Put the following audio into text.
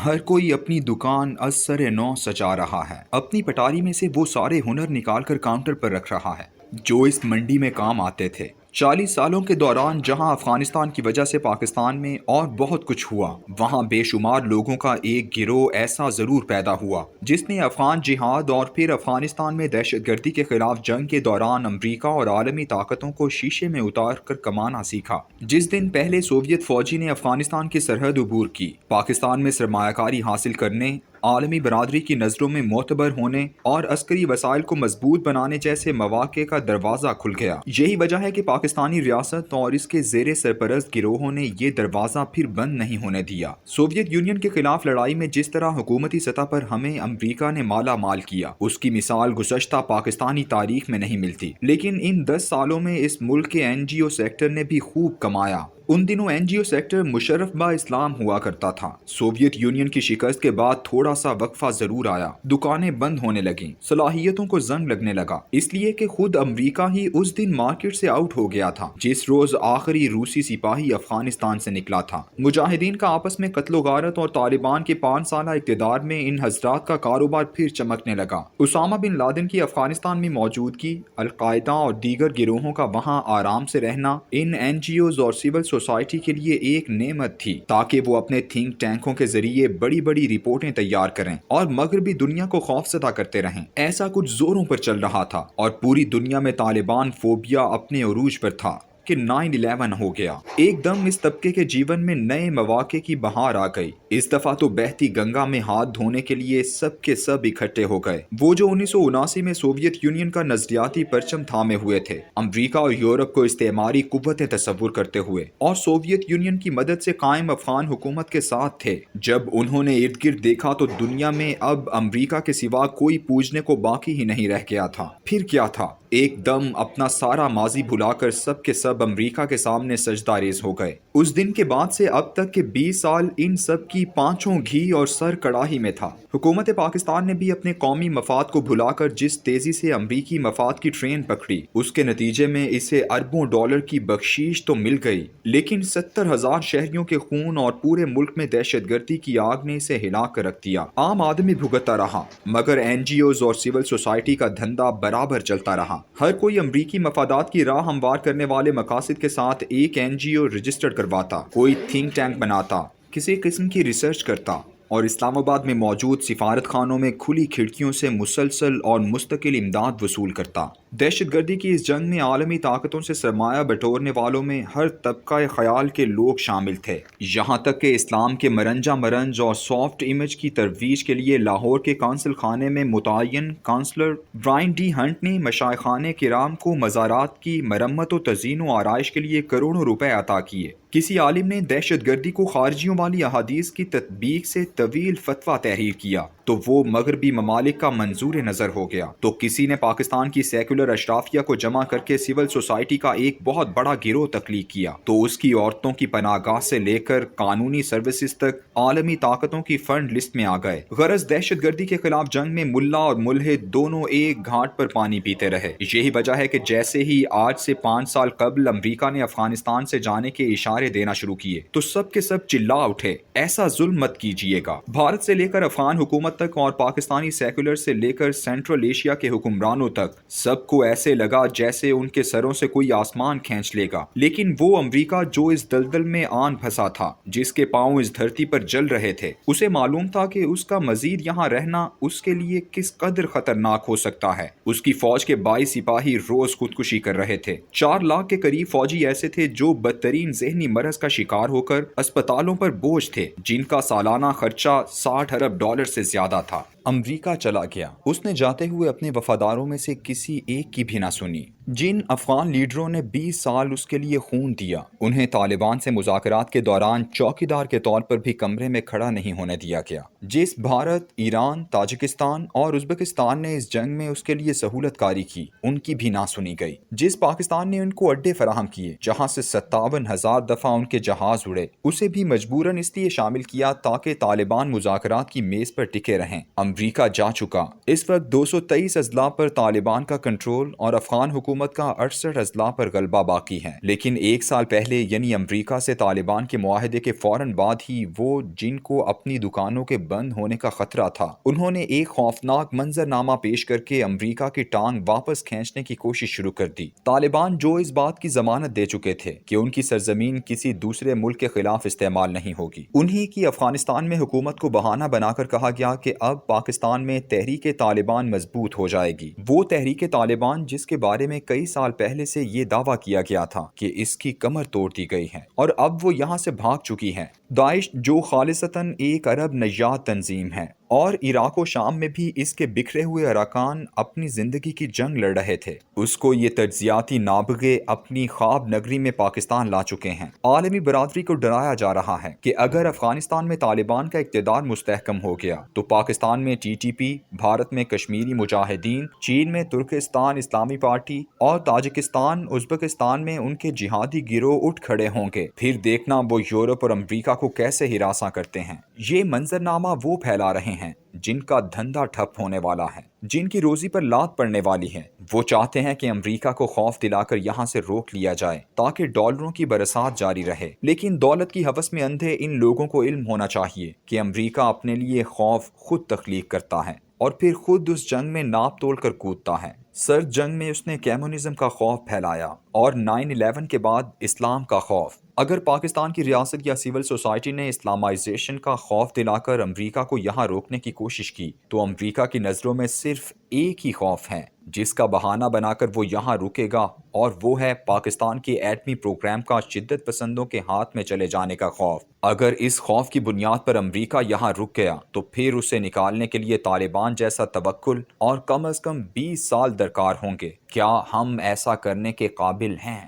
ہر کوئی اپنی دکان از سر نو سجا رہا ہے، اپنی پٹاری میں سے وہ سارے ہنر نکال کر کاؤنٹر پر رکھ رہا ہے جو اس منڈی میں کام آتے تھے۔ 40 سالوں کے دوران جہاں افغانستان کی وجہ سے پاکستان میں اور بہت کچھ ہوا، وہاں بے شمار لوگوں کا ایک گروہ ایسا ضرور پیدا ہوا جس نے افغان جہاد اور پھر افغانستان میں دہشت گردی کے خلاف جنگ کے دوران امریکہ اور عالمی طاقتوں کو شیشے میں اتار کر کمانا سیکھا۔ جس دن پہلے سوویت فوجی نے افغانستان کی سرحد عبور کی، پاکستان میں سرمایہ کاری حاصل کرنے، عالمی برادری کی نظروں میں معتبر ہونے اور عسکری وسائل کو مضبوط بنانے جیسے مواقع کا دروازہ کھل گیا۔ یہی وجہ ہے کہ پاکستانی ریاست اور اس کے زیر سرپرست گروہوں نے یہ دروازہ پھر بند نہیں ہونے دیا۔ سوویت یونین کے خلاف لڑائی میں جس طرح حکومتی سطح پر ہمیں امریکہ نے مالا مال کیا، اس کی مثال گزشتہ پاکستانی تاریخ میں نہیں ملتی۔ لیکن ان 10 سالوں میں اس ملک کے NGO سیکٹر نے بھی خوب کمایا۔ ان دنوں NGO سیکٹر مشرف با اسلام ہوا کرتا تھا۔ سوویت یونین کی شکست کے بعد تھوڑا سا وقفہ ضرور آیا، دکانیں بند ہونے لگیں، صلاحیتوں کو زنگ لگنے لگا، اس لیے کہ خود امریکہ ہی اس دن مارکیٹ سے آؤٹ ہو گیا تھا جس روز آخری روسی سپاہی افغانستان سے نکلا تھا۔ مجاہدین کا آپس میں قتل و غارت اور طالبان کے 5 سالہ اقتدار میں ان حضرات کا کاروبار پھر چمکنے لگا۔ اسامہ بن لادن کی افغانستان میں موجودگی، القاعدہ اور دیگر گروہوں کا وہاں آرام سے رہنا ان NGOز اور سول سوسائٹی کے لیے ایک نعمت تھی تاکہ وہ اپنے تھنک ٹینکوں کے ذریعے بڑی بڑی رپورٹیں تیار کریں اور مغربی دنیا کو خوفزدہ کرتے رہیں۔ ایسا کچھ زوروں پر چل رہا تھا اور پوری دنیا میں طالبان فوبیا اپنے عروج پر تھا کہ 9/11 ہو گیا۔ ایک دم اس طبقے کے جیون میں نئے مواقع کی بہار آ گئی۔ اس دفعہ تو بہتی گنگا میں ہاتھ دھونے کے لیے سب کے سب اکٹھے ہو گئے، وہ جو 1979 میں سوویت یونین کا نظریاتی پرچم تھامے ہوئے تھے، امریکہ اور یورپ کو استعماری قوتیں تصور کرتے ہوئے اور سوویت یونین کی مدد سے قائم افغان حکومت کے ساتھ تھے۔ جب انہوں نے ارد گرد دیکھا تو دنیا میں اب امریکہ کے سوا کوئی پوجنے کو باقی ہی نہیں رہ گیا تھا۔ پھر کیا تھا؟ ایک دم اپنا سارا ماضی بھلا کر سب کے سب امریکہ کے سامنے سجدہ ریز ہو گئے۔ اس دن کے بعد سے اب تک کے 20 سال ان سب کی پانچوں گھی اور سر کڑاہی میں تھا۔ حکومت پاکستان نے بھی اپنے قومی مفاد کو بھلا کر جس تیزی سے امریکی مفاد کی ٹرین پکڑی، اس کے نتیجے میں اسے اربوں ڈالر کی بخشیش تو مل گئی، لیکن 70,000 شہریوں کے خون اور پورے ملک میں دہشت گردی کی آگ نے اسے ہلا کر رکھ دیا۔ عام آدمی بھگتتا رہا، مگر NGOز اور سول سوسائٹی کا دھندا برابر چلتا رہا۔ ہر کوئی امریکی مفادات کی راہ ہموار کرنے والے مقاصد کے ساتھ ایک NGO رجسٹرڈ کرواتا، کوئی تھنک ٹینک بناتا، کسی قسم کی ریسرچ کرتا اور اسلام آباد میں موجود سفارت خانوں میں کھلی کھڑکیوں سے مسلسل اور مستقل امداد وصول کرتا۔ دہشت گردی کی اس جنگ میں عالمی طاقتوں سے سرمایہ بٹورنے والوں میں ہر طبقہ خیال کے لوگ شامل تھے، یہاں تک کہ اسلام کے مرنجہ مرنج اور سافٹ امیج کی ترویج کے لیے لاہور کے کونسل خانے میں متعین کونسلر برائن ڈی ہنٹ نے مشائخان کرام کو مزارات کی مرمت و تزئین و آرائش کے لیے کروڑوں روپے عطا کیے۔ کسی عالم نے دہشت گردی کو خارجیوں والی احادیث کی تطبیق سے طویل فتویٰ تحریر کیا تو وہ مغربی ممالک کا منظور نظر ہو گیا، تو کسی نے پاکستان کی سیکولر اشرافیہ کو جمع کر کے سول سوسائٹی کا ایک بہت بڑا گروہ تخلیق کیا، تو اس کی عورتوں کی پناہ گاہ سے لے کر قانونی سروسز تک عالمی طاقتوں کی فنڈ لسٹ میں آ گئے۔ غرض دہشت گردی کے خلاف جنگ میں ملا اور ملحد دونوں ایک گھاٹ پر پانی پیتے رہے۔ یہی وجہ ہے کہ جیسے ہی آج سے 5 سال قبل امریکہ نے افغانستان سے جانے کے اشارے دینا شروع کیے تو سب کے سب چلا اٹھے، ایسا ظلم مت کیجیے گا۔ بھارت سے لے کر افغان حکومت تک اور پاکستانی سیکولر سے لے کر سینٹرل ایشیا کے حکمرانوں تک سب کو ایسے لگا جیسے ان کے سروں سے کوئی آسمان کھینچ لے گا، لیکن وہ امریکہ جو اس دلدل میں آن پھنسا تھا، جس کے پاؤں اس دھرتی پر جل رہے تھے، اسے معلوم تھا کہ اس کا مزید یہاں رہنا اس کے لیے کس قدر خطرناک ہو سکتا ہے۔ اس کی فوج کے 22 سپاہی روز خودکشی کر رہے تھے۔ 4 لاکھ کے قریب فوجی ایسے تھے جو بدترین ذہنی مرض کا شکار ہو کر اسپتالوں پر بوجھ تھے، جن کا سالانہ خرچہ 60 ارب ڈالر سے زیادہ تھا۔ امریکہ چلا گیا، اس نے جاتے ہوئے اپنے وفاداروں میں سے کسی ایک کی بھی نہ سنی۔ جن افغان لیڈروں نے 20 سال اس کے لیے خون دیا، انہیں طالبان سے مذاکرات کے دوران چوکیدار کے طور پر بھی کمرے میں کھڑا نہیں ہونے دیا گیا۔ جس بھارت، ایران، تاجکستان اور ازبکستان نے اس جنگ میں اس کے لیے سہولت کاری کی، ان کی بھی نہ سنی گئی۔ جس پاکستان نے ان کو اڈے فراہم کیے جہاں سے 57,000 دفعہ ان کے جہاز اڑے، اسے بھی مجبوراً اس لیے شامل کیا تاکہ طالبان مذاکرات کی میز پر ٹکے رہیں۔ امریکہ جا چکا۔ اس وقت 223 اضلاع پر طالبان کا کنٹرول اور افغان حکومت حکومت کا 68 اضلاع پر غلبہ باقی ہے، لیکن ایک سال پہلے یعنی امریکہ سے طالبان کے معاہدے کے فوراً بعد ہی وہ جن کو اپنی دکانوں کے بند ہونے کا خطرہ تھا، انہوں نے ایک خوفناک منظرنامہ پیش کر کے امریکہ کی ٹانگ واپس کھینچنے کی کوشش شروع کر دی۔ طالبان جو اس بات کی ضمانت دے چکے تھے کہ ان کی سرزمین کسی دوسرے ملک کے خلاف استعمال نہیں ہوگی، انہی کی افغانستان میں حکومت کو بہانہ بنا کر کہا گیا کہ اب پاکستان میں تحریک طالبان مضبوط ہو جائے گی۔ وہ تحریک طالبان جس کے بارے میں کئی سال پہلے سے یہ دعویٰ کیا گیا تھا کہ اس کی کمر توڑ دی گئی ہے اور اب وہ یہاں سے بھاگ چکی ہے۔ داعش جو خالصتاً ایک عرب نژاد تنظیم ہے اور عراق و شام میں بھی اس کے بکھرے ہوئے اراکان اپنی زندگی کی جنگ لڑ رہے تھے، اس کو یہ تجزیاتی نابغے اپنی خواب نگری میں پاکستان لا چکے ہیں۔ عالمی برادری کو ڈرایا جا رہا ہے کہ اگر افغانستان میں طالبان کا اقتدار مستحکم ہو گیا تو پاکستان میں ٹی ٹی پی، بھارت میں کشمیری مجاہدین، چین میں ترکستان اسلامی پارٹی اور تاجکستان ازبکستان میں ان کے جہادی گروہ اٹھ کھڑے ہوں گے۔ پھر دیکھنا وہ یورپ اور امریکہ کو کیسے ہراساں کرتے ہیں۔ یہ منظرنامہ وہ پھیلا رہے ہیں جن کا دھندا ٹھپ ہونے والا ہے، جن کی روزی پر لات پڑنے والی ہے۔ وہ چاہتے ہیں کہ امریکہ کو خوف دلا کر یہاں سے روک لیا جائے تاکہ ڈالروں کی برسات جاری رہے، لیکن دولت کی ہوس میں اندھے ان لوگوں کو علم ہونا چاہیے کہ امریکہ اپنے لیے خوف خود تخلیق کرتا ہے اور پھر خود اس جنگ میں ناپ تول کر کودتا ہے۔ سرد جنگ میں اس نے کمیونزم کا خوف پھیلایا اور 9/11 کے بعد اسلام کا خوف۔ اگر پاکستان کی ریاست یا سول سوسائٹی نے اسلامائزیشن کا خوف دلا کر امریکہ کو یہاں روکنے کی کوشش کی تو امریکہ کی نظروں میں صرف ایک ہی خوف ہے جس کا بہانہ بنا کر وہ یہاں رکے گا، اور وہ ہے پاکستان کے ایٹمی پروگرام کا شدت پسندوں کے ہاتھ میں چلے جانے کا خوف۔ اگر اس خوف کی بنیاد پر امریکہ یہاں رک گیا تو پھر اسے نکالنے کے لیے طالبان جیسا توکل اور کم از کم 20 سال درکار ہوں گے۔ کیا ہم ایسا کرنے کے قابل ہیں؟